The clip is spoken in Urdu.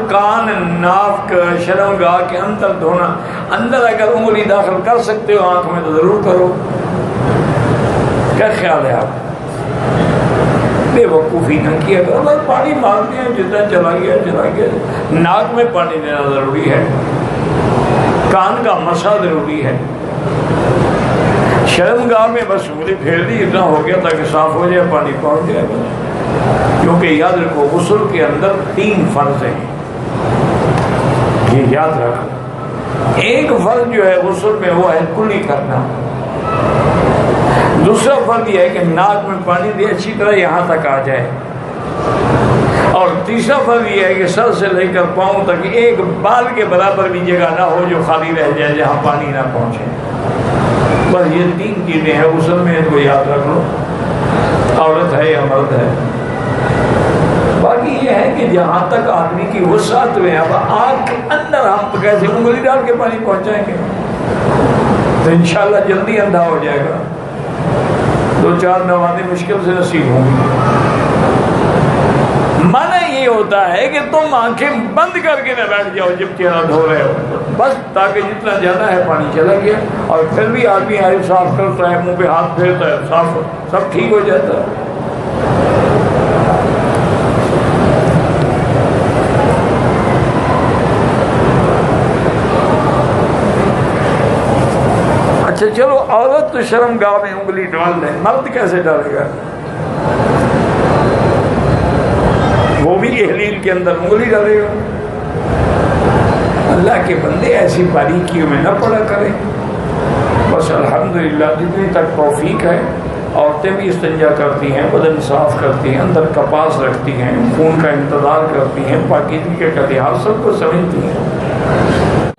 کان ناک شرمگاہ کے اندر دھونا، اندر اگر انگلی داخل کر سکتے ہو آنکھ میں تو ضرور کرو۔ کیا خیال ہے آپ؟ بے وقوفی نہ کیا کرو، بس پانی مانگتے ہیں جتنا چلا گیا چلا گیا۔ ناک میں پانی دینا ضروری ہے، کان کا مسح ضروری ہے، شرمگاہ میں بس انگلی پھیر دی اتنا ہو گیا تاکہ صاف ہو جائے، پانی پہنچ جائے بس۔ کیونکہ یاد رکھو غسل کے اندر 3 فرض ہیں، یہ یاد رکھو۔ ایک فرض جو ہے غسل میں وہ ہے کلی کرنا، دوسرا فرض یہ ہے کہ ناک میں پانی دے اچھی طرح یہاں تک آ جائے، اور تیسرا فرض یہ ہے کہ سر سے لے کر پاؤں تک ایک بال کے برابر بھی جگہ نہ ہو جو خالی رہ جائے جہاں پانی نہ پہنچے۔ بس یہ 3 چیزیں ہیں غسل میں، ان کو یاد رکھ لو، عورت ہے یا مرد ہے۔ باقی یہ ہے کہ جہاں تک آدمی کی وسعت میں، اب آنکھ کے اندر ہم کیسے انگلی ڈال کے پانی پہنچائیں گے؟ تو انشاءاللہ جلدی اندھا ہو جائے گا، 2-4 نمازیں مشکل سے نصیب ہوں گی۔ معنی یہ ہوتا ہے کہ تم آنکھیں بند کر کے نہ بیٹھ جاؤ جب چہرہ دھو رہے ہو، بس تاکہ جتنا جانا ہے پانی چلا گیا، اور پھر بھی آدمی آئے صاف کرتا ہے، منہ پہ ہاتھ پھیرتا ہے، صاف سب ٹھیک ہو جاتا ہے۔ اچھا چلو، عورت تو شرمگاہ میں انگلی ڈال دے، مرد کیسے ڈالے گا؟ وہ بھی احلیل کے اندر انگلی ڈالے گا؟ اللہ کے بندے ایسی باریکیوں میں نہ پڑا کریں۔ بس الحمدللہ جتنی تک توفیق ہے، عورتیں بھی استنجا کرتی ہیں، بدن صاف کرتی ہیں، اندر کپاس رکھتی ہیں، خون کا انتظار کرتی ہیں، پاکیزگی کا لحاظ سب کو سمجھتی ہیں۔